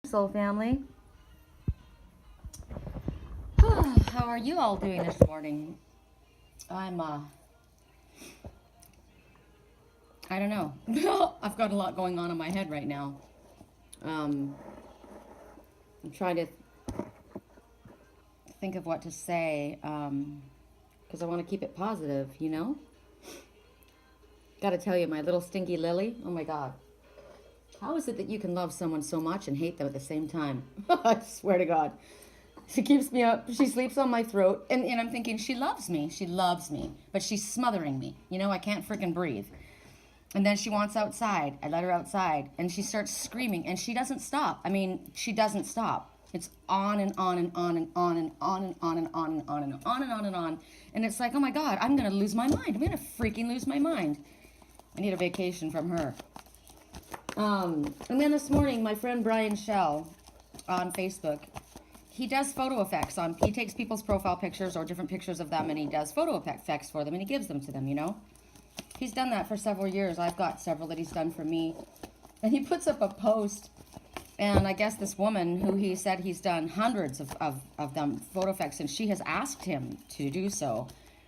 Soul family. How are you all doing this morning? I don't know. I've got a lot going on in my head right now. I'm trying to think of what to say because I want to keep it positive, you know? Got to tell you, my little stinky lily, oh my God. How is it that you can love someone so much and hate them at the same time? I swear to God. She keeps me up. She sleeps on my throat. And I'm thinking, she loves me. She loves me. But she's smothering me. You know, I can't freaking breathe. And then she wants outside. I let her outside. And she starts screaming. And she doesn't stop. I mean, she doesn't stop. It's on and on and on and on and on and on and on and on and on and on and on. And it's like, oh my God, I'm going to lose my mind. I'm going to freaking lose my mind. I need a vacation from her. And then this morning, my friend Brian Shell on Facebook, he does photo effects he takes people's profile pictures or different pictures of them and he does photo effects for them and he gives them to them, you know. He's done that for several years. I've got several that he's done for me. And he puts up a post, and I guess this woman who he said he's done hundreds of them photo effects, and she has asked him to do so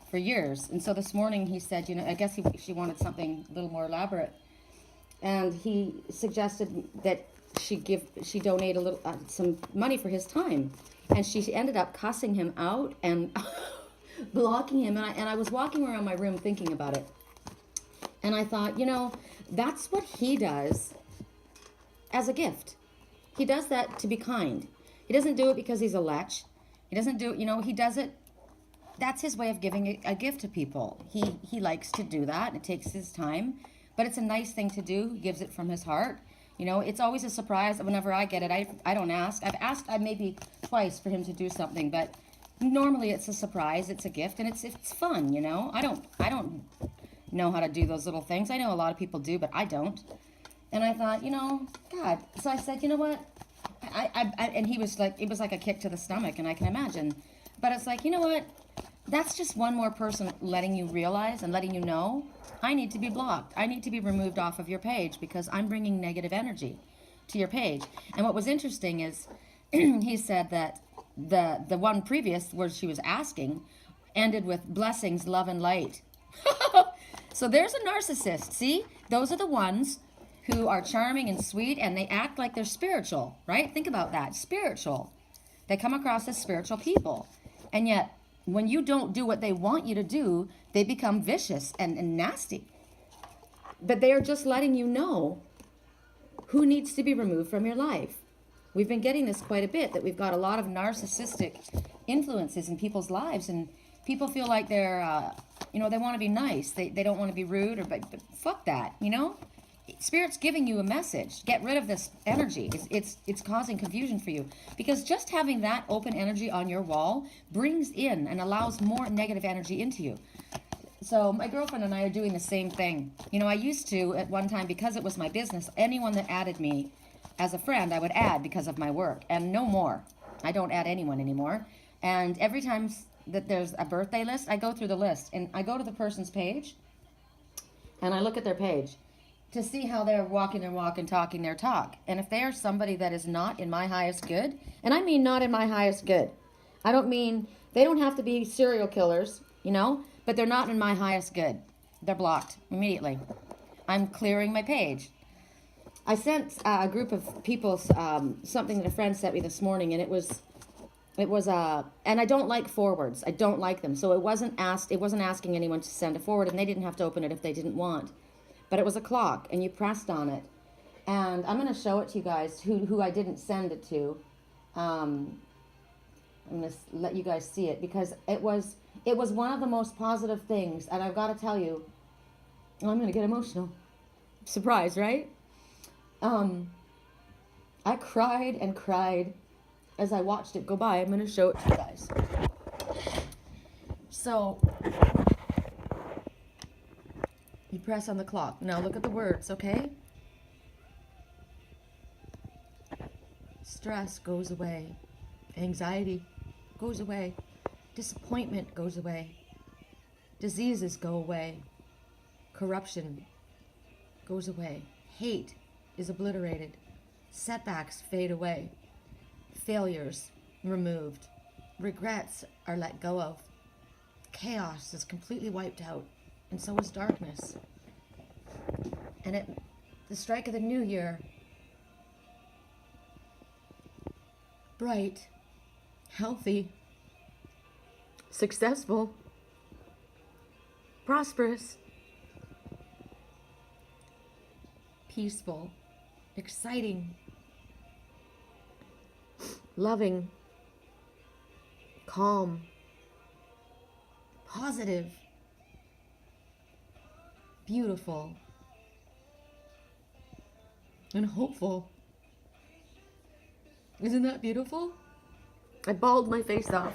for years. And so this morning he said, you know, I guess she wanted something a little more elaborate. And he suggested that she donate a little some money for his time, and she ended up cussing him out and blocking him. And I was walking around my room thinking about it, and I thought, you know, that's what he does as a gift. He does that to be kind. He doesn't do it because he's a lech. He doesn't do it, you know. He does it. That's his way of giving a gift to people. He likes to do that. It takes his time. But it's a nice thing to do. He gives it from his heart. You know, it's always a surprise. Whenever I get it, I don't ask. I've asked maybe twice for him to do something, but normally it's a surprise. It's a gift, and it's fun. You know, I don't know how to do those little things. I know a lot of people do, but I don't. And I thought, you know, God. So I said, you know what? And he was like, it was like a kick to the stomach, and I can imagine. But it's like, you know what? That's just one more person letting you realize and letting you know, I need to be blocked. I need to be removed off of your page because I'm bringing negative energy to your page. And what was interesting is he said that the one previous where she was asking ended with blessings, love, and light. So there's a narcissist. See, those are the ones who are charming and sweet, and they act like they're spiritual, right? Think about that. Spiritual. They come across as spiritual people. And yet, when you don't do what they want you to do, they become vicious and nasty. But they are just letting you know who needs to be removed from your life. We've been getting this quite a bit, that we've got a lot of narcissistic influences in people's lives, and people feel like they're, you know, they want to be nice. They don't want to be rude, but fuck that, you know? Spirit's giving you a message. Get rid of this energy. It's causing confusion for you, because just having that open energy on your wall brings in and allows more negative energy into you. So my girlfriend and I are doing the same thing. You know, I used to at one time, because it was my business, anyone that added me as a friend, I would add because of my work, and no more. I don't add anyone anymore. And every time that there's a birthday list, I go through the list, and I go to the person's page and I look at their page to see how they're walking their walk and talking their talk. And if they are somebody that is not in my highest good, and I mean not in my highest good, I don't mean, they don't have to be serial killers, you know, but they're not in my highest good. They're blocked immediately. I'm clearing my page. I sent a group of people something that a friend sent me this morning, and it was and I don't like forwards. I don't like them. So it wasn't asking anyone to send a forward, and they didn't have to open it if they didn't want. But it was a clock, and you pressed on it. And I'm going to show it to you guys who I didn't send it to. I'm going to let you guys see it, because it was one of the most positive things. And I've got to tell you, I'm going to get emotional. Surprise, right? I cried and cried as I watched it go by. I'm going to show it to you guys. So you press on the clock. Now look at the words, okay? Stress goes away. Anxiety goes away. Disappointment goes away. Diseases go away. Corruption goes away. Hate is obliterated. Setbacks fade away. Failures removed. Regrets are let go of. Chaos is completely wiped out, and so is darkness. And at the strike of the new year, bright, healthy, successful, prosperous, peaceful, exciting, loving, calm, positive, beautiful, and hopeful. Isn't that beautiful? I bawled my face off,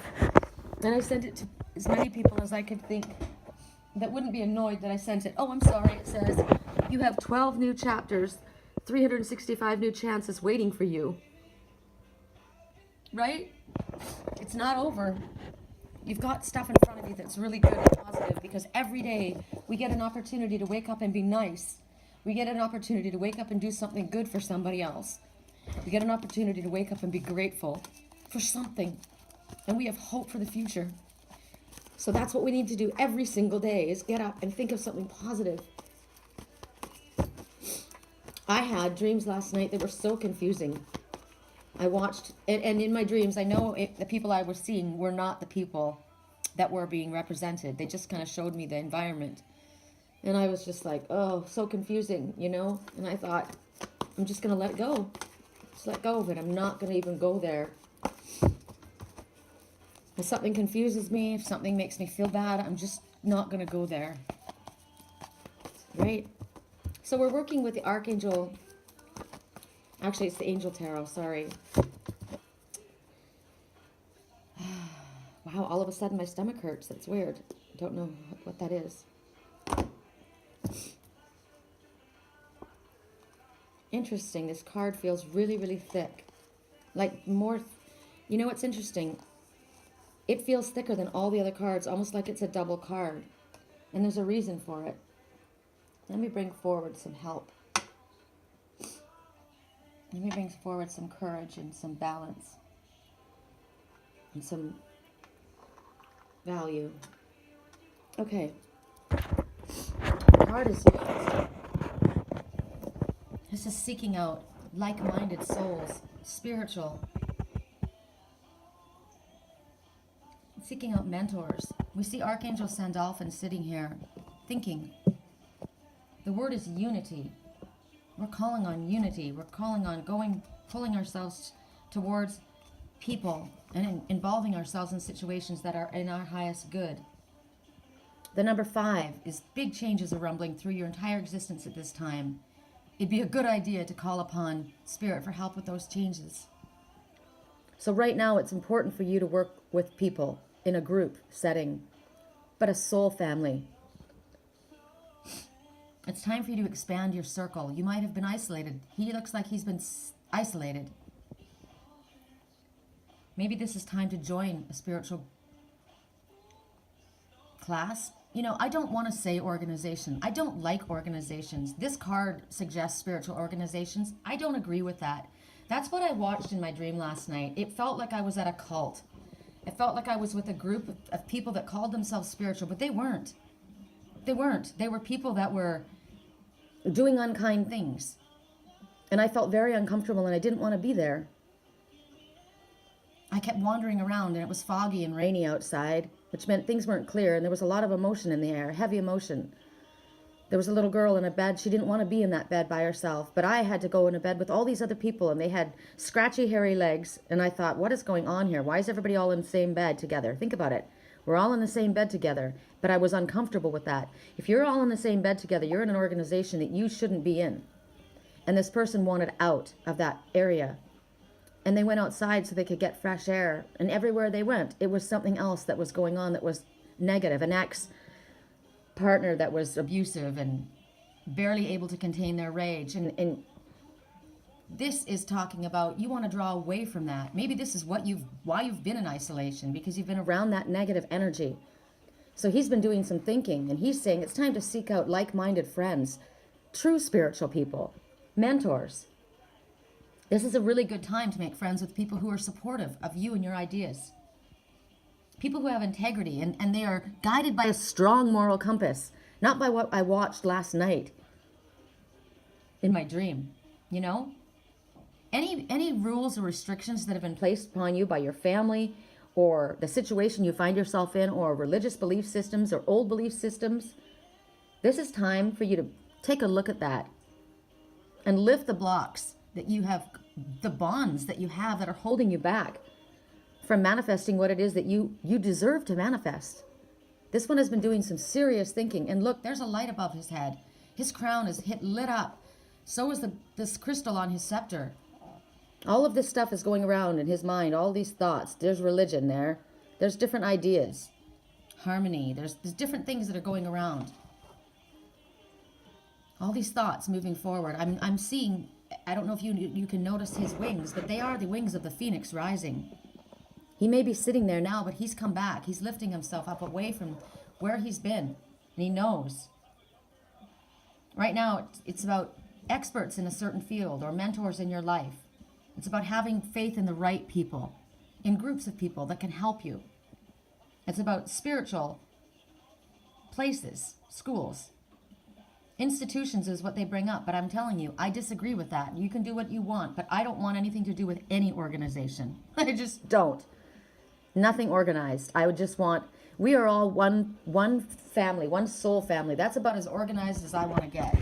and I sent it to as many people as I could think that wouldn't be annoyed that I sent it. Oh, I'm sorry, it says, you have 12 new chapters, 365 new chances waiting for you. Right? It's not over. You've got stuff in front of you that's really good and positive, because every day we get an opportunity to wake up and be nice. We get an opportunity to wake up and do something good for somebody else. We get an opportunity to wake up and be grateful for something. And we have hope for the future. So that's what we need to do every single day, is get up and think of something positive. I had dreams last night that were so confusing. I watched, and in my dreams, I know the people I was seeing were not the people that were being represented. They just kind of showed me the environment. And I was just like, oh, so confusing, you know? And I thought, I'm just going to let it go. Just let go of it. I'm not going to even go there. If something confuses me, if something makes me feel bad, I'm just not going to go there. Right? So we're working with the Archangel. Actually, it's the Angel Tarot, sorry. Wow, all of a sudden my stomach hurts. That's weird. I don't know what that is. Interesting. This card feels really, really thick. Like more, you know what's interesting? It feels thicker than all the other cards, almost like it's a double card. And there's a reason for it. Let me bring forward some help. Let me bring forward some courage and some balance. And some value. Okay. The card is here. This is seeking out like-minded souls, spiritual. Seeking out mentors. We see Archangel Sandalphon sitting here, thinking. The word is unity. We're calling on unity. We're calling on pulling ourselves towards people and involving ourselves in situations that are in our highest good. The number 5 is big changes are rumbling through your entire existence at this time. It'd be a good idea to call upon Spirit for help with those changes. So right now it's important for you to work with people in a group setting, but a soul family. It's time for you to expand your circle. You might have been isolated. He looks like he's been isolated. Maybe this is time to join a spiritual class. You know, I don't want to say organization. I don't like organizations. This card suggests spiritual organizations. I don't agree with that. That's what I watched in my dream last night. It felt like I was at a cult. It felt like I was with a group of people that called themselves spiritual, but they weren't. They weren't. They were people that were doing unkind things. And I felt very uncomfortable, and I didn't want to be there. I kept wandering around, and it was foggy and rainy outside, which meant things weren't clear, and there was a lot of emotion in the air, heavy emotion. There was a little girl in a bed. She didn't want to be in that bed by herself, but I had to go in a bed with all these other people, and they had scratchy, hairy legs, and I thought, what is going on here? Why is everybody all in the same bed together? Think about it. We're all in the same bed together, but I was uncomfortable with that. If you're all in the same bed together, you're in an organization that you shouldn't be in. And this person wanted out of that area. And they went outside so they could get fresh air. And everywhere they went, it was something else that was going on that was negative. An ex-partner that was abusive and barely able to contain their rage. And this is talking about you want to draw away from that. Maybe this is why you've been in isolation, because you've been around that negative energy. So he's been doing some thinking, and he's saying it's time to seek out like-minded friends, true spiritual people, mentors. This is a really good time to make friends with people who are supportive of you and your ideas. People who have integrity and they are guided by a strong moral compass, not by what I watched last night in my dream, you know? Any rules or restrictions that have been placed upon you by your family or the situation you find yourself in or religious belief systems or old belief systems, this is time for you to take a look at that and lift the blocks that you have, the bonds that you have that are holding you back from manifesting what it is that you deserve to manifest. This one has been doing some serious thinking. And look, there's a light above his head. His crown is lit up. So is this crystal on his scepter. All of this stuff is going around in his mind, all these thoughts. There's religion there. There's different ideas. Harmony. There's different things that are going around. All these thoughts moving forward. I'm seeing, I don't know if you can notice his wings, but they are the wings of the phoenix rising. He may be sitting there now, but he's come back. He's lifting himself up away from where he's been. And he knows. Right now, it's about experts in a certain field or mentors in your life. It's about having faith in the right people, in groups of people that can help you. It's about spiritual places, schools. Institutions is what they bring up, but I'm telling you, I disagree with that. You can do what you want, but I don't want anything to do with any organization. I just don't. Nothing organized. I would just want, we are all one family, one soul family. That's about as organized as I want to get.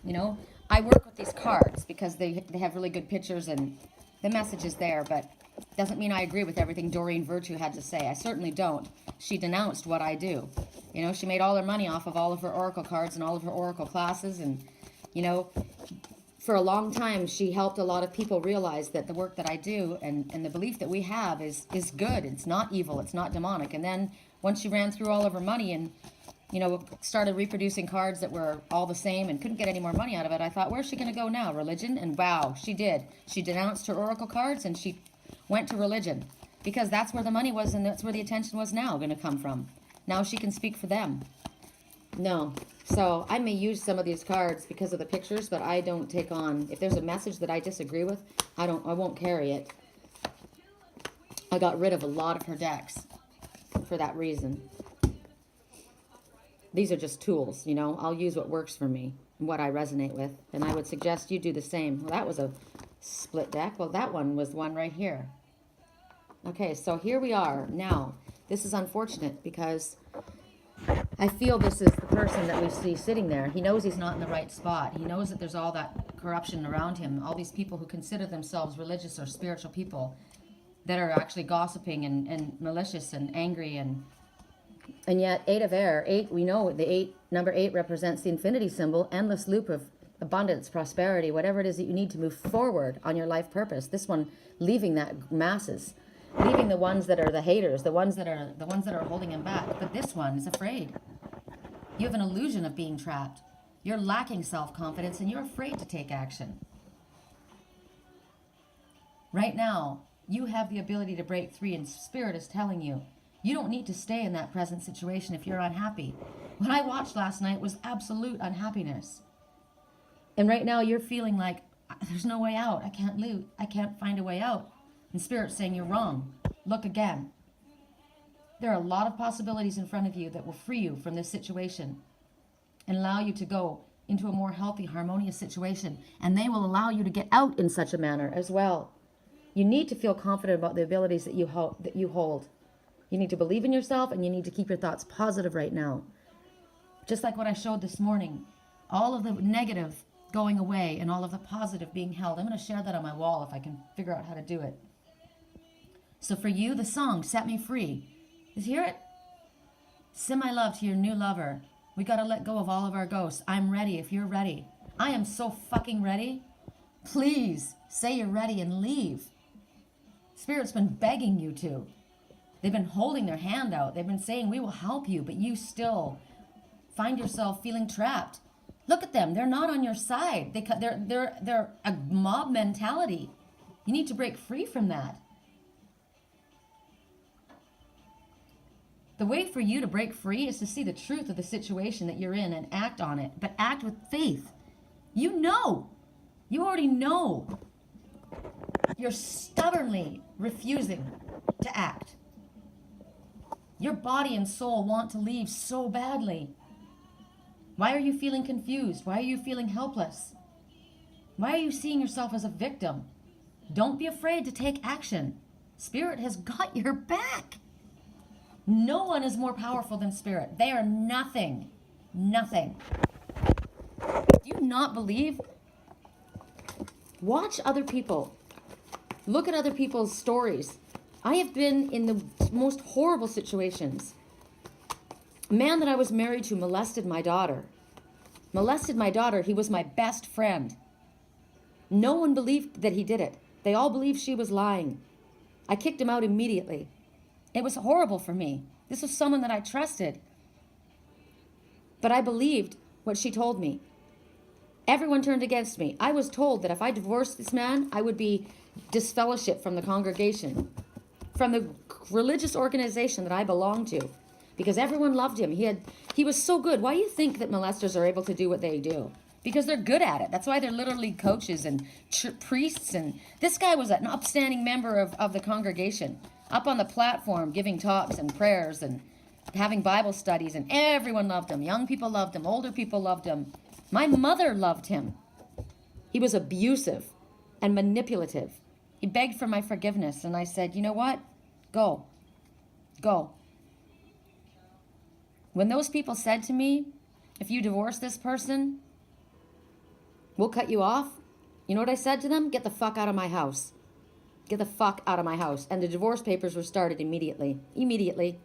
You know, I work with these cards because they have really good pictures and the message is there, but doesn't mean I agree with everything Doreen Virtue had to say. I certainly don't. She denounced what I do. You know, she made all her money off of all of her oracle cards and all of her oracle classes. And, you know, for a long time, she helped a lot of people realize that the work that I do and the belief that we have is good. It's not evil. It's not demonic. And then once she ran through all of her money and, you know, started reproducing cards that were all the same and couldn't get any more money out of it, I thought, where's she going to go now? Religion? And wow, she did. She denounced her oracle cards and she went to religion because that's where the money was and that's where the attention was now going to come from. Now she can speak for them. No. So I may use some of these cards because of the pictures, but I don't take on, if there's a message that I disagree with, I won't carry it. I got rid of a lot of her decks for that reason. These are just tools, you know. I'll use what works for me and what I resonate with, and I would suggest you do the same. Well, that was a split deck. Well, that one was one right here. Okay, so here we are. Now, this is unfortunate because I feel this is the person that we see sitting there. He knows he's not in the right spot. He knows that there's all that corruption around him, all these people who consider themselves religious or spiritual people that are actually gossiping and malicious and angry and yet 8 of air, 8, we know number 8 represents the infinity symbol, endless loop of abundance, prosperity, whatever it is that you need to move forward on your life purpose. This one leaving that masses, leaving the ones that are the haters, the ones that are holding him back. But this one is afraid. You have an illusion of being trapped. You're lacking self-confidence and you're afraid to take action. Right now, you have the ability to break free, and Spirit is telling you, you don't need to stay in that present situation if you're unhappy. What I watched last night was absolute unhappiness. And right now you're feeling like, there's no way out. I can't find a way out. And Spirit's saying you're wrong. Look again. There are a lot of possibilities in front of you that will free you from this situation and allow you to go into a more healthy, harmonious situation. And they will allow you to get out in such a manner as well. You need to feel confident about the abilities that you hold. You need to believe in yourself, and you need to keep your thoughts positive right now. Just like what I showed this morning, all of the negative going away and all of the positive being held. I'm going to share that on my wall if I can figure out how to do it. So for you, the song, Set Me Free. Is hear it? Send my love to your new lover. We got to let go of all of our ghosts. I'm ready if you're ready. I am so fucking ready. Please say you're ready and leave. Spirit's been begging you to. They've been holding their hand out. They've been saying, we will help you, but you still find yourself feeling trapped. Look at them. They're not on your side. They're a mob mentality. You need to break free from that. The way for you to break free is to see the truth of the situation that you're in and act on it, but act with faith. You know. You already know. You're stubbornly refusing to act. Your body and soul want to leave so badly. Why are you feeling confused? Why are you feeling helpless? Why are you seeing yourself as a victim? Don't be afraid to take action. Spirit has got your back. No one is more powerful than Spirit. They are nothing. Nothing. Do you not believe? Watch other people. Look at other people's stories. I have been in the most horrible situations. A man that I was married to molested my daughter. He was my best friend. No one believed that he did it. They all believed she was lying. I kicked him out immediately. It was horrible for me. This was someone that I trusted. But I believed what she told me. Everyone turned against me. I was told that if I divorced this man, I would be disfellowshipped from the congregation, from the religious organization that I belonged to, because everyone loved him. He was so good. Why do you think that molesters are able to do what they do? Because they're good at it. That's why they're literally coaches and priests. And this guy was an upstanding member of the congregation, up on the platform giving talks and prayers and having Bible studies, and everyone loved him. Young people loved him. Older people loved him. My mother loved him. He was abusive and manipulative. He begged for my forgiveness, and I said, you know what? Go. When those people said to me, if you divorce this person, we'll cut you off. You know what I said to them? Get the fuck out of my house. Get the fuck out of my house. And the divorce papers were started immediately. Immediately.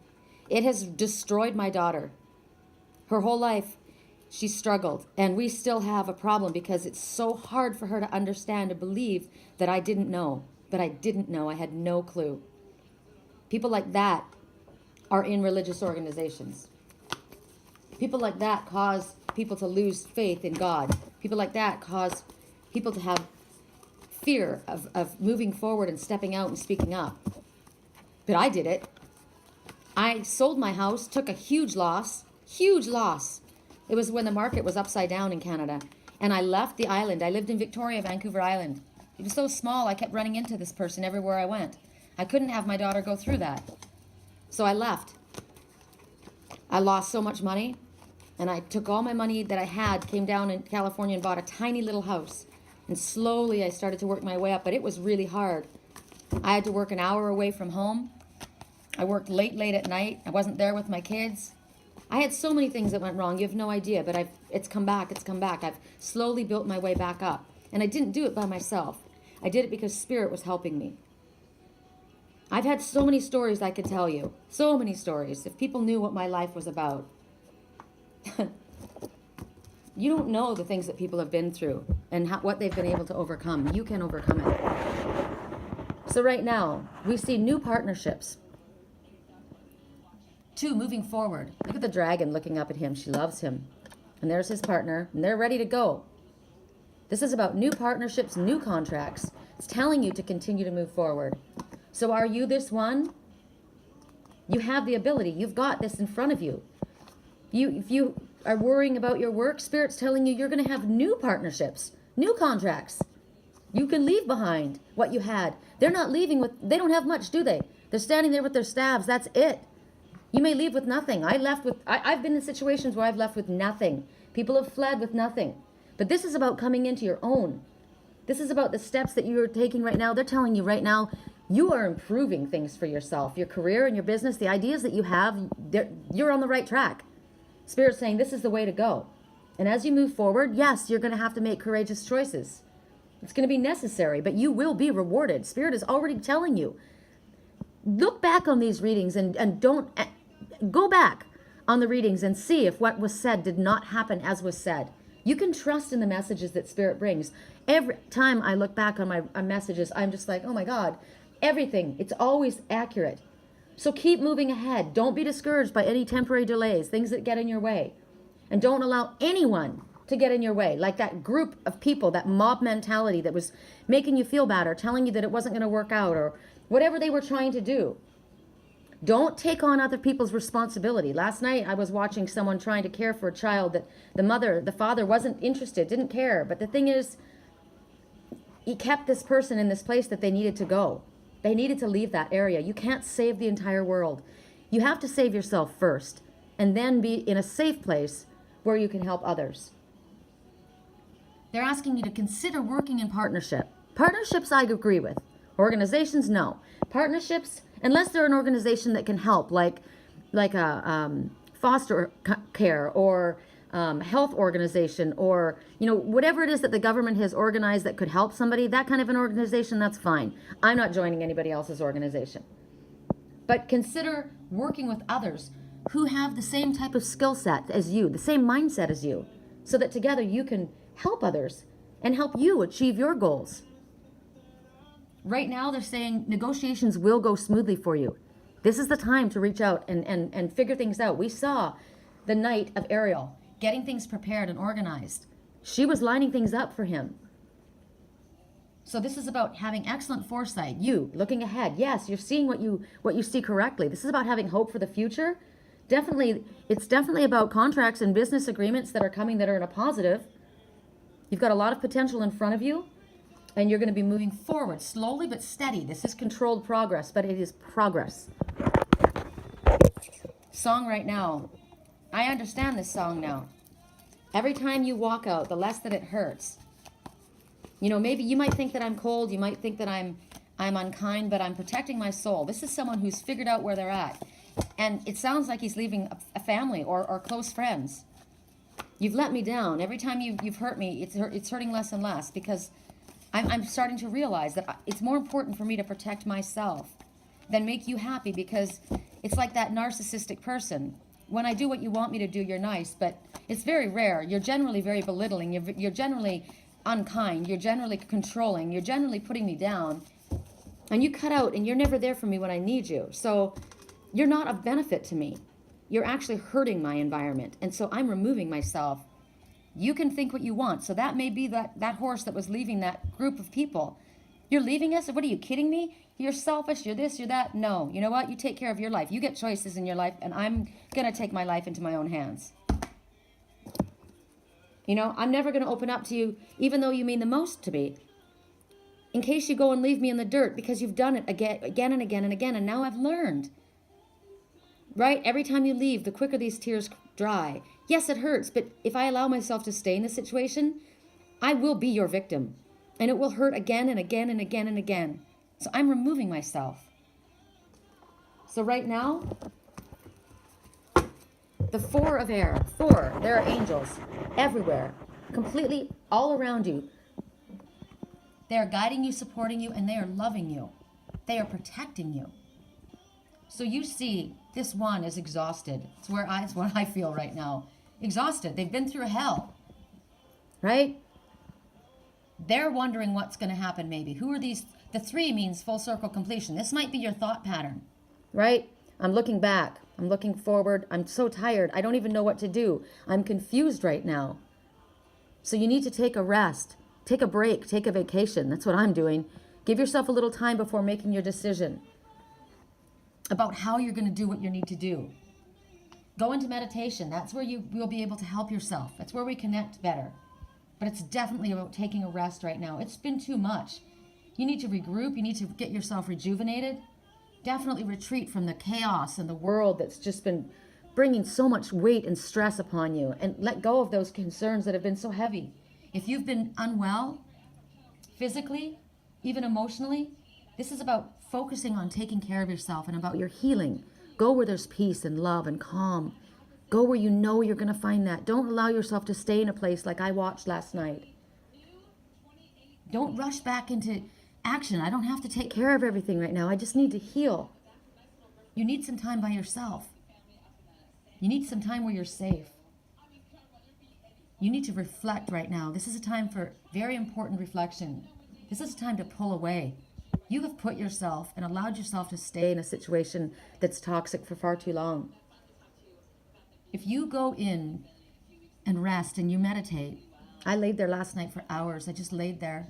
It has destroyed my daughter. Her whole life, she struggled. And we still have a problem because it's so hard for her to understand and believe that I didn't know. But I didn't know. I had no clue. People like that are in religious organizations. People like that cause people to lose faith in God. People like that cause people to have fear of moving forward and stepping out and speaking up. But I did it. I sold my house, took a huge loss. It was when the market was upside down in Canada. And I left the island. I lived in Victoria, Vancouver Island. It was so small, I kept running into this person everywhere I went. I couldn't have my daughter go through that. So I left. I lost so much money. And I took all my money that I had, came down in California and bought a tiny little house. And slowly I started to work my way up, but it was really hard. I had to work an hour away from home. I worked late at night. I wasn't there with my kids. I had so many things that went wrong. You have no idea, but it's come back. I've slowly built my way back up. And I didn't do it by myself. I did it because Spirit was helping me. I've had so many stories I could tell you. So many stories. If people knew what my life was about. You don't know the things that people have been through and what they've been able to overcome. You can overcome it. So right now, we see new partnerships. 2, moving forward. Look at the dragon looking up at him. She loves him. And there's his partner, and they're ready to go. This is about new partnerships, new contracts. It's telling you to continue to move forward. So are you this one? You have the ability. You've got this in front of you. If you are worrying about your work, Spirit's telling you you're going to have new partnerships, new contracts. You can leave behind what you had. They're not leaving they don't have much, do they? They're standing there with their staves. That's it. You may leave with nothing. I've been in situations where I've left with nothing. People have fled with nothing. But this is about coming into your own. This is about the steps that you're taking right now. They're telling you right now, you are improving things for yourself, your career and your business, the ideas that you have, you're on the right track. Spirit's saying this is the way to go. And as you move forward, yes, you're going to have to make courageous choices. It's going to be necessary, but you will be rewarded. Spirit is already telling you. Look back on these readings and don't go back on the readings and see if what was said did not happen as was said. You can trust in the messages that Spirit brings. Every time I look back on my messages, I'm just like, oh my God, everything, it's always accurate. So keep moving ahead. Don't be discouraged by any temporary delays, things that get in your way. And don't allow anyone to get in your way, like that group of people, that mob mentality that was making you feel bad or telling you that it wasn't going to work out or whatever they were trying to do. Don't take on other people's responsibility. Last night I was watching someone trying to care for a child that the father wasn't interested, didn't care. But the thing is, he kept this person in this place that they needed to go. They needed to leave that area. You can't save the entire world. You have to save yourself first and then be in a safe place where you can help others. They're asking you to consider working in partnership. Partnerships, I agree with. Organizations, no. Partnerships, unless they're an organization that can help, like a foster care or health organization, or whatever it is that the government has organized that could help somebody, that kind of an organization, that's fine. I'm not joining anybody else's organization. But consider working with others who have the same type of skill set as you, the same mindset as you, so that together you can help others and help you achieve your goals. Right now, they're saying negotiations will go smoothly for you. This is the time to reach out and figure things out. We saw the night of Ariel getting things prepared and organized. She was lining things up for him. So this is about having excellent foresight. You looking ahead. Yes, you're seeing what you see correctly. This is about having hope for the future. It's definitely about contracts and business agreements that are coming that are in a positive. You've got a lot of potential in front of you, and you're going to be moving forward slowly but steady. This is controlled progress, but it is progress. Song right now. I understand this song now. Every time you walk out, the less that it hurts. Maybe you might think that I'm cold. You might think that I'm unkind, but I'm protecting my soul. This is someone who's figured out where they're at. And it sounds like he's leaving a family or close friends. You've let me down. Every time you've hurt me, it's hurting less and less, because I'm starting to realize that it's more important for me to protect myself than make you happy, because it's like that narcissistic person. When I do what you want me to do, you're nice, but it's very rare. You're generally very belittling. You're generally unkind. You're generally controlling. You're generally putting me down. And you cut out, and you're never there for me when I need you. So you're not of benefit to me. You're actually hurting my environment. And so I'm removing myself. You can think what you want. So that may be that horse that was leaving that group of people. You're leaving us? What are you, kidding me? You're selfish, you're this, you're that. No, you know what? You take care of your life. You get choices in your life, and I'm going to take my life into my own hands. I'm never going to open up to you, even though you mean the most to me, in case you go and leave me in the dirt, because you've done it again and again and again, and now I've learned. Right? Every time you leave, the quicker these tears dry. Yes, it hurts, but if I allow myself to stay in this situation, I will be your victim, and it will hurt again and again and again and again. So I'm removing myself. So right now, the Four of Air. There are angels everywhere, completely all around you. They are guiding you, supporting you, and they are loving you. They are protecting you. So you see, this one is exhausted. It's what I feel right now. Exhausted. They've been through hell. Right? They're wondering what's going to happen maybe. Who are these? The 3 means full circle completion. This might be your thought pattern. Right? I'm looking back. I'm looking forward. I'm so tired. I don't even know what to do. I'm confused right now. So you need to take a rest. Take a break. Take a vacation. That's what I'm doing. Give yourself a little time before making your decision about how you're going to do what you need to do. Go into meditation. That's where you will be able to help yourself. That's where we connect better. But it's definitely about taking a rest right now. It's been too much. You need to regroup. You need to get yourself rejuvenated. Definitely retreat from the chaos and the world that's just been bringing so much weight and stress upon you, and let go of those concerns that have been so heavy. If you've been unwell, physically, even emotionally, this is about focusing on taking care of yourself and about your healing. Go where there's peace and love and calm. Go where you know you're going to find that. Don't allow yourself to stay in a place like I watched last night. Don't rush back into action. I don't have to take care of everything right now. I just need to heal. You need some time by yourself. You need some time where you're safe. You need to reflect right now. This is a time for very important reflection. This is a time to pull away. You have put yourself and allowed yourself to stay in a situation that's toxic for far too long. If you go in and rest and you meditate, I laid there last night for hours. I just laid there.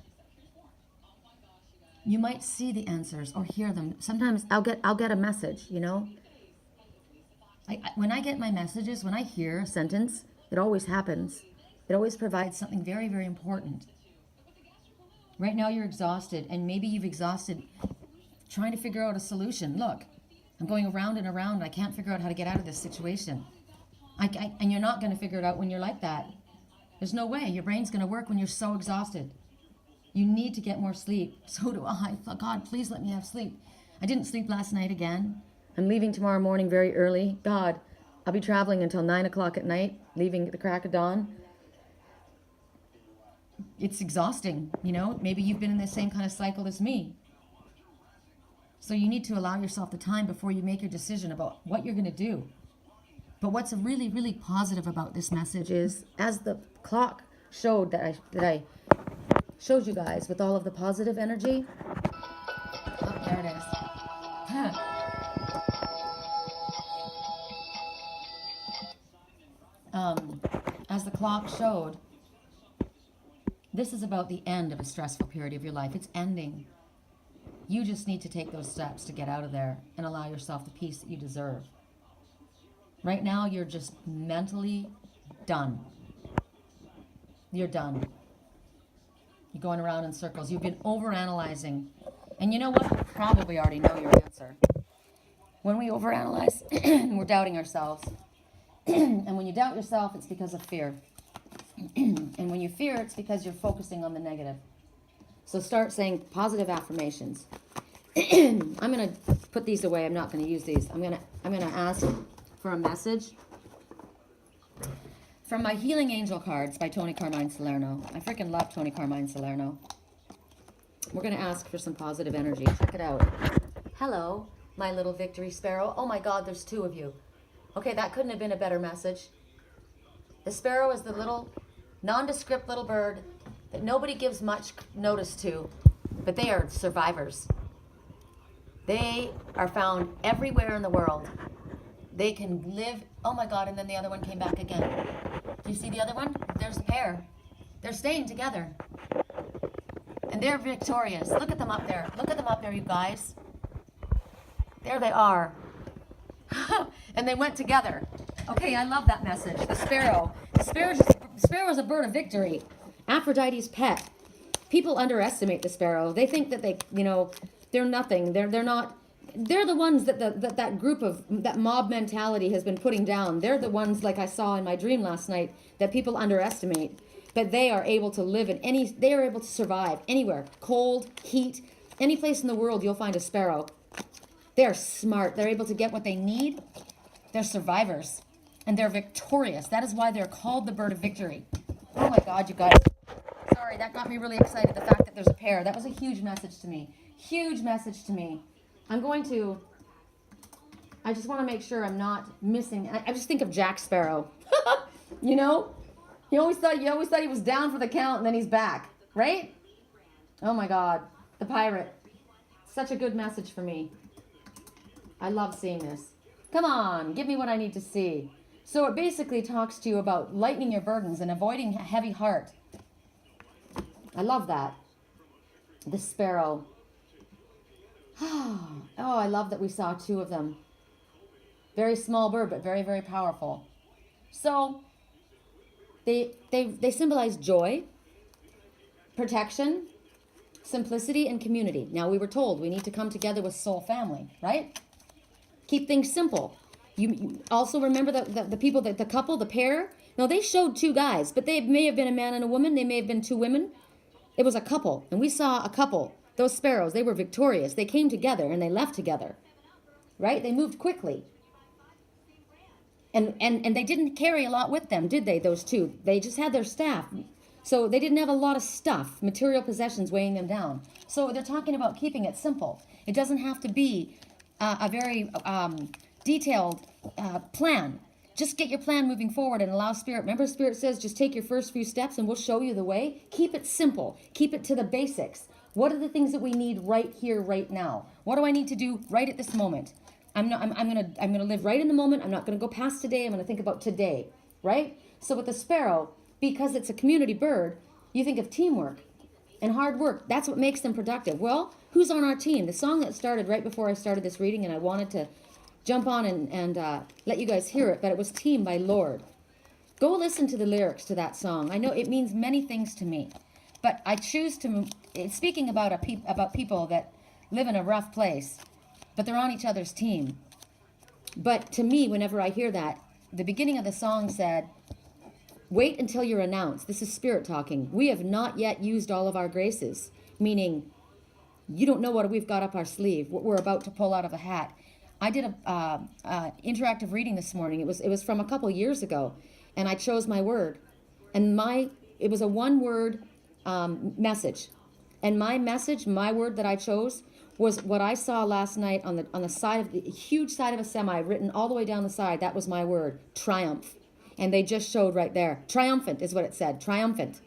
You might see the answers or hear them. Sometimes I'll get a message, when I get my messages, when I hear a sentence, it always happens. It always provides something very, very important. Right now you're exhausted, and maybe you've exhausted trying to figure out a solution. Look, I'm going around and around. I can't figure out how to get out of this situation. And you're not going to figure it out when you're like that. There's no way. Your brain's going to work when you're so exhausted. You need to get more sleep. So do I. God, please let me have sleep. I didn't sleep last night again. I'm leaving tomorrow morning very early. God, I'll be traveling until 9 o'clock at night, leaving at the crack of dawn. It's exhausting, you know. Maybe you've been in the same kind of cycle as me. So you need to allow yourself the time before you make your decision about what you're going to do. But what's really, really positive about this message is, as the clock showed that I showed you guys with all of the positive energy. Oh, there it is. As the clock showed, this is about the end of a stressful period of your life. It's ending. You just need to take those steps to get out of there and allow yourself the peace that you deserve. Right now, you're just mentally done. You're done. You're going around in circles. You've been overanalyzing. And you know what? You probably already know your answer. When we overanalyze, we're doubting ourselves. And when you doubt yourself, it's because of fear. And when you fear, it's because you're focusing on the negative. So start saying positive affirmations. I'm going to put these away. I'm not going to use these. I'm going to ask for a message from my Healing Angel cards by Tony Carmine Salerno. I freaking love Tony Carmine Salerno. We're going to ask for some positive energy. Check it out. Hello, my little victory sparrow. Oh my God, there's two of you. Okay, that couldn't have been a better message. The sparrow is the little nondescript little bird that nobody gives much notice to, but they are survivors. They are found everywhere in the world. They can live, oh my God, and then the other one came back again. Do you see the other one? There's a pair. They're staying together. And they're victorious. Look at them up there. Look at them up there, you guys. There they are. And they went together. Okay, I love that message. The sparrow. The sparrow is a bird of victory. Aphrodite's pet. People underestimate the sparrow. They think that they're nothing. They're not. They're the ones that that group of that mob mentality has been putting down. They're the ones, like I saw in my dream last night, that people underestimate. But they are able to live in any. They are able to survive anywhere, cold, heat, any place in the world. You'll find a sparrow. They're smart. They're able to get what they need. They're survivors, and they're victorious. That is why they're called the bird of victory. Oh my God, you guys! Sorry, that got me really excited. The fact that there's a pair. That was a huge message to me. Huge message to me. I just want to make sure I'm not missing. I just think of Jack Sparrow. You know? You always thought he was down for the count and then he's back, right? Oh my God. The pirate. Such a good message for me. I love seeing this. Come on, give me what I need to see. So it basically talks to you about lightening your burdens and avoiding a heavy heart. I love that. The sparrow. Oh, I love that we saw two of them. Very small bird, but very, very powerful. So they symbolize joy, protection, simplicity, and community. Now, we were told we need to come together with soul family, right? Keep things simple. You also remember the people, the couple, the pair. Now, they showed two guys, but they may have been a man and a woman. They may have been two women. It was a couple, and we saw a couple. Those sparrows, they were victorious. They came together and they left together, right? They moved quickly. And they didn't carry a lot with them, did they, those two? They just had their staff. So they didn't have a lot of stuff, material possessions weighing them down. So they're talking about keeping it simple. It doesn't have to be a very detailed plan. Just get your plan moving forward and allow Spirit. Remember, Spirit says just take your first few steps and we'll show you the way. Keep it simple. Keep it to the basics. What are the things that we need right here, right now? What do I need to do right at this moment? I'm gonna live right in the moment. I'm not gonna go past today. I'm gonna think about today, right? So with the sparrow, because it's a community bird, you think of teamwork and hard work. That's what makes them productive. Well, who's on our team? The song that started right before I started this reading, and I wanted to jump on and let you guys hear it, but it was Team by Lord. Go listen to the lyrics to that song. I know it means many things to me. But I choose to, it's speaking about about people that live in a rough place, but they're on each other's team. But to me, whenever I hear that, the beginning of the song said, wait until you're announced. This is spirit talking. We have not yet used all of our graces, meaning you don't know what we've got up our sleeve, what we're about to pull out of a hat. I did a interactive reading this morning. It was from a couple years ago, and I chose my word, and it was a one-word message, and my message, my word that I chose, was what I saw last night on the side of the huge side of a semi, written all the way down the side. That was my word, triumph, and they just showed right there. Triumphant is what it said. Triumphant.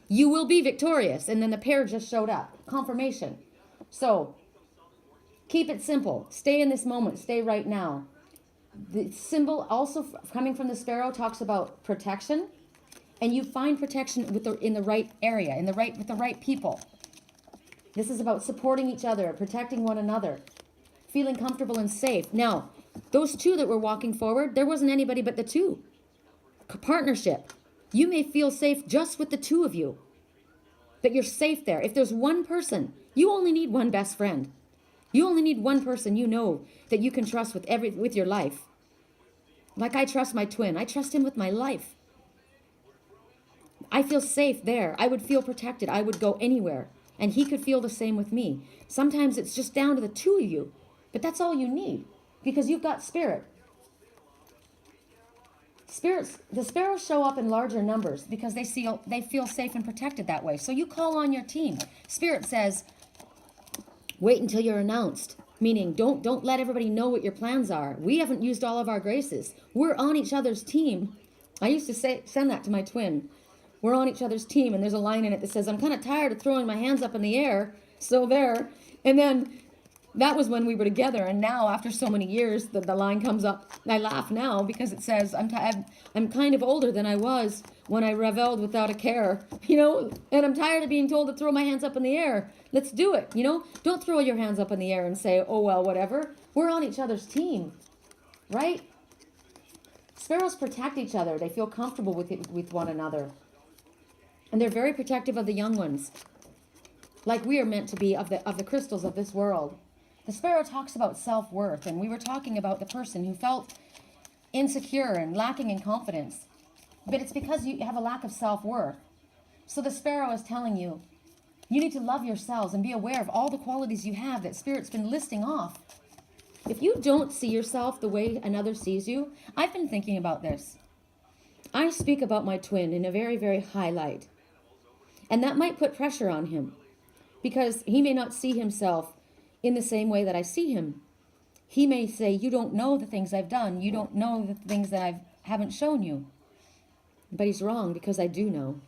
You will be victorious, and then the pair just showed up. Confirmation. So keep it simple. Stay in this moment. Stay right now. The symbol also coming from the sparrow talks about protection, and you find protection in the right area, with the right people. This is about supporting each other, protecting one another, feeling comfortable and safe. Now, those two that were walking forward, there wasn't anybody but the two. Partnership. You may feel safe just with the two of you, that you're safe there. If there's one person, you only need one best friend. You only need one person you know that you can trust with your life. Like I trust my twin. I trust him with my life. I feel safe there. I would feel protected. I would go anywhere. And he could feel the same with me. Sometimes it's just down to the two of you. But that's all you need, because you've got spirit. The sparrows show up in larger numbers because they feel safe and protected that way. So you call on your team. Spirit says, wait until you're announced. Meaning, don't let everybody know what your plans are. We haven't used all of our graces. We're on each other's team. I used to send that to my twin. We're on each other's team, and there's a line in it that says, I'm kind of tired of throwing my hands up in the air. So there. And then that was when we were together, and now after so many years, the line comes up. I laugh now because it says, I'm kind of older than I was when I reveled without a care, and I'm tired of being told to throw my hands up in the air. Let's do it, Don't throw your hands up in the air and say, oh, well, whatever. We're on each other's team, right? Sparrows protect each other. They feel comfortable with one another. And they're very protective of the young ones, like we are meant to be of the crystals of this world. The sparrow talks about self-worth, and we were talking about the person who felt insecure and lacking in confidence. But it's because you have a lack of self-worth. So the sparrow is telling you, you need to love yourselves and be aware of all the qualities you have that Spirit's been listing off. If you don't see yourself the way another sees you, I've been thinking about this. I speak about my twin in a very, very high light. And that might put pressure on him, because he may not see himself in the same way that I see him. He may say, you don't know the things I've done. You don't know the things that I haven't shown you. But he's wrong, because I do know.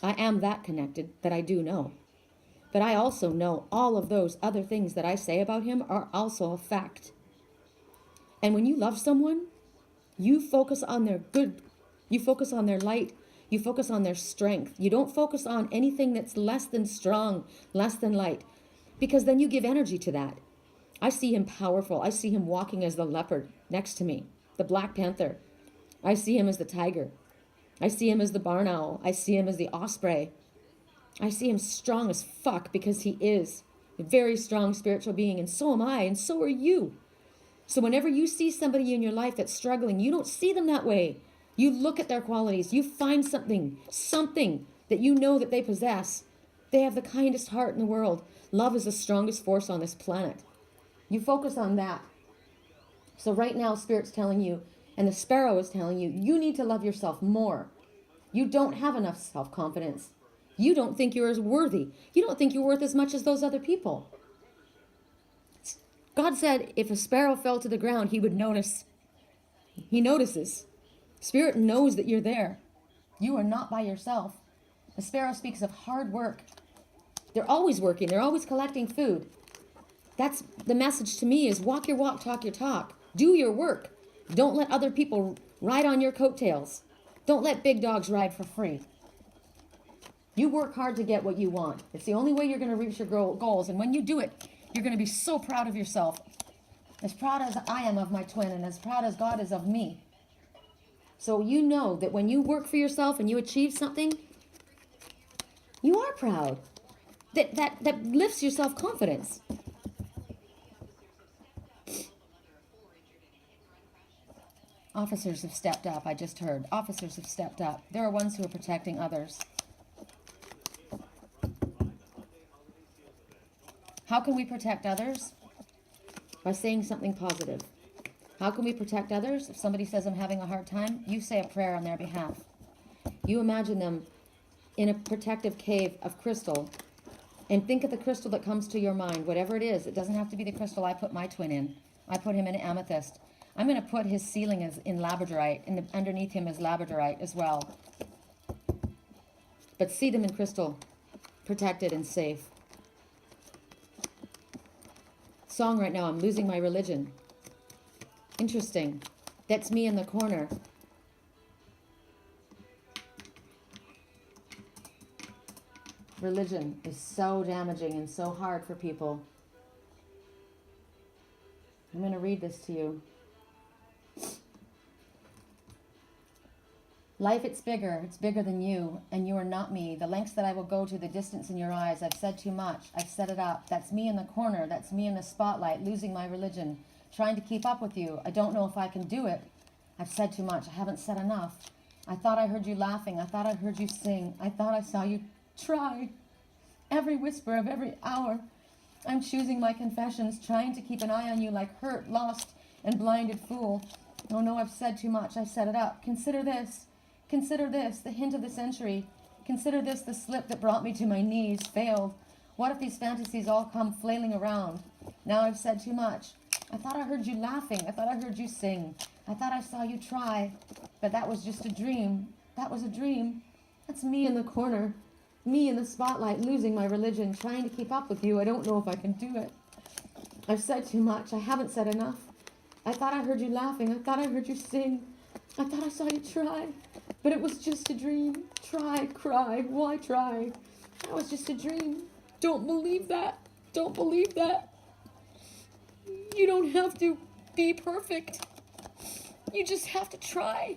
I am that connected that I do know. But I also know all of those other things that I say about him are also a fact. And when you love someone, you focus on their good. You focus on their light. You focus on their strength. You don't focus on anything that's less than strong, less than light, because then you give energy to that. I see him powerful. I see him walking as the leopard next to me, the Black Panther. I see him as the tiger. I see him as the barn owl. I see him as the osprey. I see him strong as fuck, because he is a very strong spiritual being, and so am I, and so are you. So whenever you see somebody in your life that's struggling, you don't see them that way. You look at their qualities. You find something that you know that they possess. They have the kindest heart in the world. Love is the strongest force on this planet. You focus on that. So right now, Spirit's telling you, and the sparrow is telling you, you need to love yourself more. You don't have enough self-confidence. You don't think you're as worthy. You don't think you're worth as much as those other people. God said if a sparrow fell to the ground, he would notice. He notices. Spirit knows that you're there. You are not by yourself. The sparrow speaks of hard work. They're always working. They're always collecting food. That's the message to me, is walk your walk, talk your talk. Do your work. Don't let other people ride on your coattails. Don't let big dogs ride for free. You work hard to get what you want. It's the only way you're going to reach your goals. And when you do it, you're going to be so proud of yourself. As proud as I am of my twin, and as proud as God is of me. So you know that when you work for yourself and you achieve something, you proud. That lifts your self-confidence. Officers have stepped up, I just heard. Officers have stepped up. There are ones who are protecting others. How can we protect others? By saying something positive. How can we protect others? If somebody says, I'm having a hard time, you say a prayer on their behalf. You imagine them in a protective cave of crystal, and think of the crystal that comes to your mind, whatever it is. It doesn't have to be the crystal I put my twin in. I put him in amethyst. I'm going to put his ceiling in labradorite, and underneath him is labradorite as well. But see them in crystal, protected and safe. Song right now, I'm losing my religion. Interesting. That's me in the corner. Religion is so damaging and so hard for people. I'm going to read this to you. Life, it's bigger than you, and you are not me. The lengths that I will go to, the distance in your eyes. I've said too much. I've set it up. That's me in the corner. That's me in the spotlight, losing my religion, trying to keep up with you. I don't know if I can do it. I've said too much. I haven't said enough. I thought I heard you laughing. I thought I heard you sing. I thought I saw you try. Every whisper of every hour. I'm choosing my confessions, trying to keep an eye on you like hurt, lost, and blinded fool. Oh no, I've said too much. I've set it up. Consider this. Consider this, the hint of the century. Consider this, the slip that brought me to my knees, failed. What if these fantasies all come flailing around? Now I've said too much. I thought I heard you laughing. I thought I heard you sing. I thought I saw you try. But that was just a dream. That was a dream. That's me in the corner. Me in the spotlight, losing my religion, trying to keep up with you. I don't know if I can do it. I've said too much. I haven't said enough. I thought I heard you laughing. I thought I heard you sing. I thought I saw you try. But it was just a dream. Try, cry, why try? That was just a dream. Don't believe that. Don't believe that. You don't have to be perfect. You just have to try.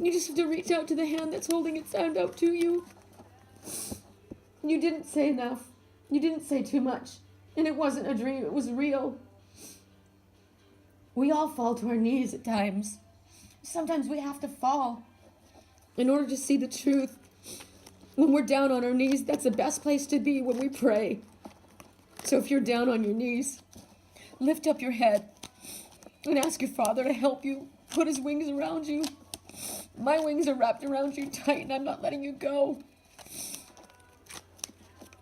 You just have to reach out to the hand that's holding its hand out to you. You didn't say enough. You didn't say too much. And it wasn't a dream. It was real. We all fall to our knees at times. Sometimes we have to fall in order to see the truth. When we're down on our knees, that's the best place to be when we pray. So if you're down on your knees, lift up your head and ask your Father to help you put his wings around you. My wings are wrapped around you tight, and I'm not letting you go.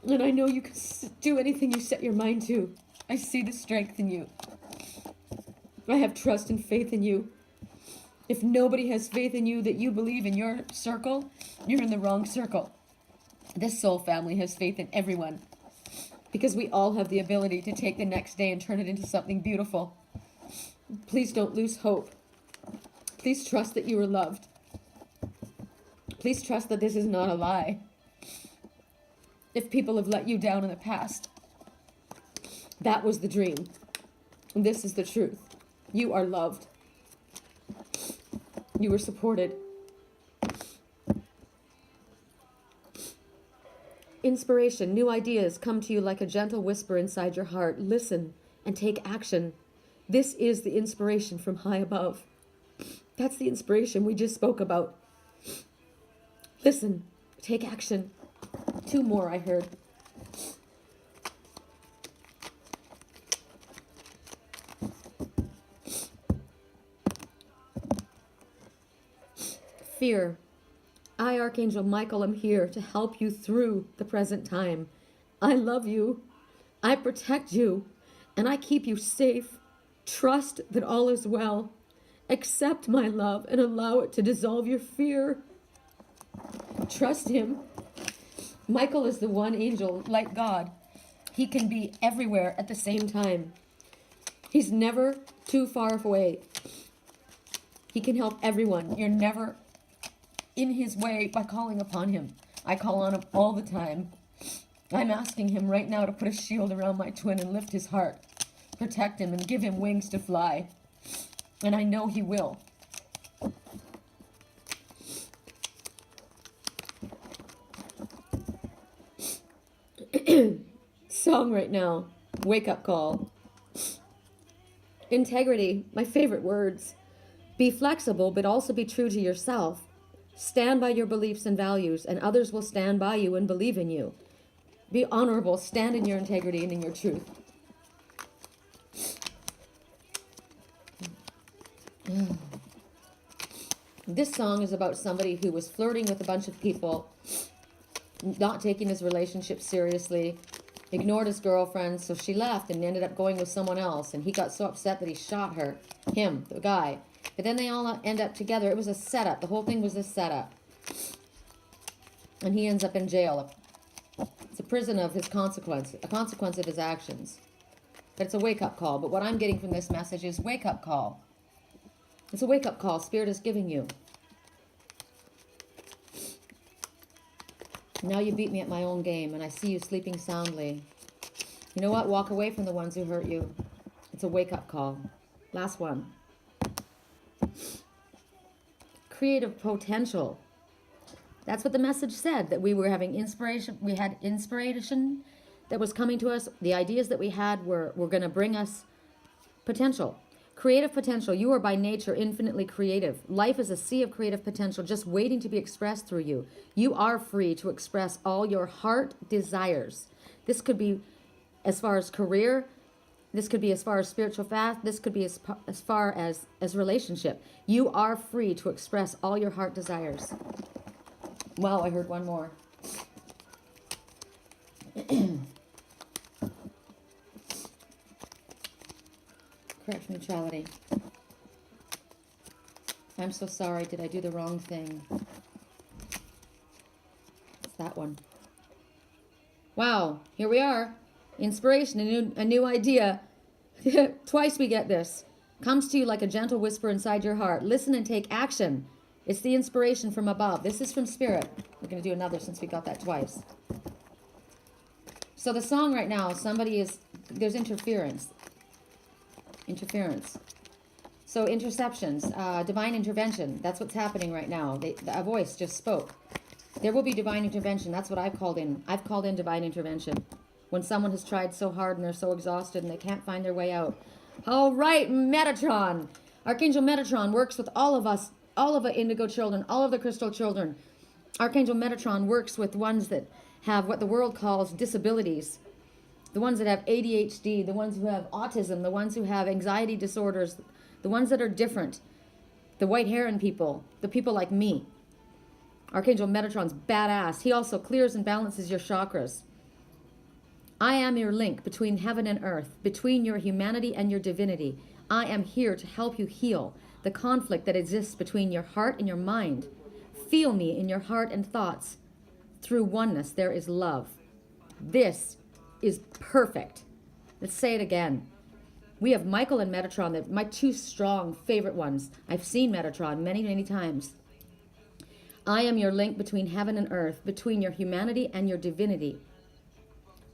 And I know you can do anything you set your mind to. I see the strength in you. I have trust and faith in you. If nobody has faith in you that you believe in your circle, you're in the wrong circle. This soul family has faith in everyone, because we all have the ability to take the next day and turn it into something beautiful. Please don't lose hope. Please trust that you are loved. Please trust that this is not a lie. If people have let you down in the past, that was the dream. And this is the truth. You are loved. You were supported. Inspiration, new ideas come to you like a gentle whisper inside your heart. Listen and take action. This is the inspiration from high above. That's the inspiration we just spoke about. Listen, take action. 2 more I heard. Fear. I, Archangel Michael, am here to help you through the present time. I love you. I protect you. And I keep you safe. Trust that all is well. Accept my love and allow it to dissolve your fear. Trust him. Michael is the one angel, like God. He can be everywhere at the same time. He's never too far away. He can help everyone. You're never in his way by calling upon him. I call on him all the time. I'm asking him right now to put a shield around my twin and lift his heart, protect him and give him wings to fly. And I know he will. song right now. Wake up call. Integrity, my favorite words. Be flexible, but also be true to yourself. Stand by your beliefs and values, and others will stand by you and believe in you. Be honorable, stand in your integrity and in your truth. This song is about somebody who was flirting with a bunch of people, not taking his relationship seriously, ignored his girlfriend, so she left and ended up going with someone else, and he got so upset that he shot her, him, the guy. But then they all end up together. It was a setup. The whole thing was a setup. And he ends up in jail. It's a prison of his consequence, a consequence of his actions. But it's a wake-up call. But what I'm getting from this message is wake-up call. It's a wake-up call Spirit is giving you. Now you beat me at my own game, and I see you sleeping soundly. You know what? Walk away from the ones who hurt you. It's a wake-up call. Last one. Creative potential. That's what the message said, that we were having inspiration. We had inspiration that was coming to us. The ideas that we had were going to bring us potential. Creative potential. You are by nature infinitely creative. Life is a sea of creative potential just waiting to be expressed through you. You are free to express all your heart desires. This could be as far as career. This could be as far as spiritual fast. This could be as far as relationship. You are free to express all your heart desires. Wow, I heard one more. Correct neutrality. I'm so sorry. Did I do the wrong thing? It's that one. Wow, here we are. Inspiration, a new idea. Twice we get this. Comes to you like a gentle whisper inside your heart. Listen and take action. It's the inspiration from above. This is from Spirit. We're going to do another since we got that twice. So the song right now, there's interference. So interceptions, divine intervention. That's what's happening right now. A voice just spoke. There will be divine intervention. That's what I've called in. I've called in divine intervention. When someone has tried so hard and they're so exhausted and they can't find their way out. All right, Metatron. Archangel Metatron works with all of us, all of the indigo children, all of the crystal children. Archangel Metatron works with ones that have what the world calls disabilities. The ones that have ADHD, the ones who have autism, the ones who have anxiety disorders, the ones that are different, the white hair in people, the people like me. Archangel Metatron's badass. He also clears and balances your chakras. I am your link between heaven and earth, between your humanity and your divinity. I am here to help you heal the conflict that exists between your heart and your mind. Feel me in your heart and thoughts. Through oneness, there is love. This is perfect. Let's say it again. We have Michael and Metatron, they're my two strong favorite ones. I've seen Metatron many, many times. I am your link between heaven and earth, between your humanity and your divinity.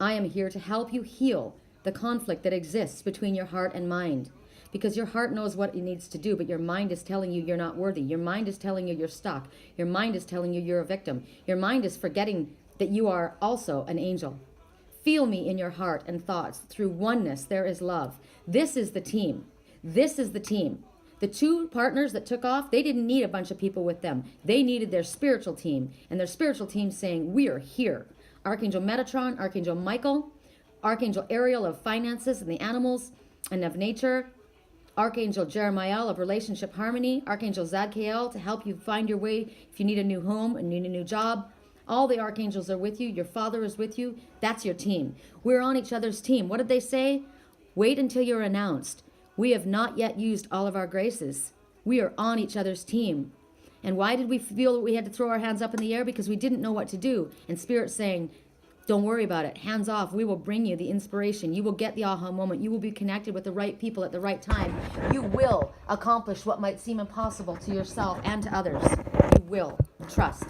I am here to help you heal the conflict that exists between your heart and mind. Because your heart knows what it needs to do, but your mind is telling you you're not worthy. Your mind is telling you you're stuck. Your mind is telling you you're a victim. Your mind is forgetting that you are also an angel. Feel me in your heart and thoughts. Through oneness, there is love. This is the team. This is the team. The two partners that took off, they didn't need a bunch of people with them. They needed their spiritual team. And their spiritual team saying, we are here. Archangel Metatron, Archangel Michael, Archangel Ariel of finances and the animals and of nature, Archangel Jeremiah of relationship harmony, Archangel Zadkiel to help you find your way if you need a new home and need a new job. All the archangels are with you. Your Father is with you. That's your team. We're on each other's team. What did they say? Wait until you're announced. We have not yet used all of our graces. We are on each other's team. And why did we feel that we had to throw our hands up in the air? Because we didn't know what to do. And Spirit's saying, don't worry about it. Hands off. We will bring you the inspiration. You will get the aha moment. You will be connected with the right people at the right time. You will accomplish what might seem impossible to yourself and to others. You will. Trust.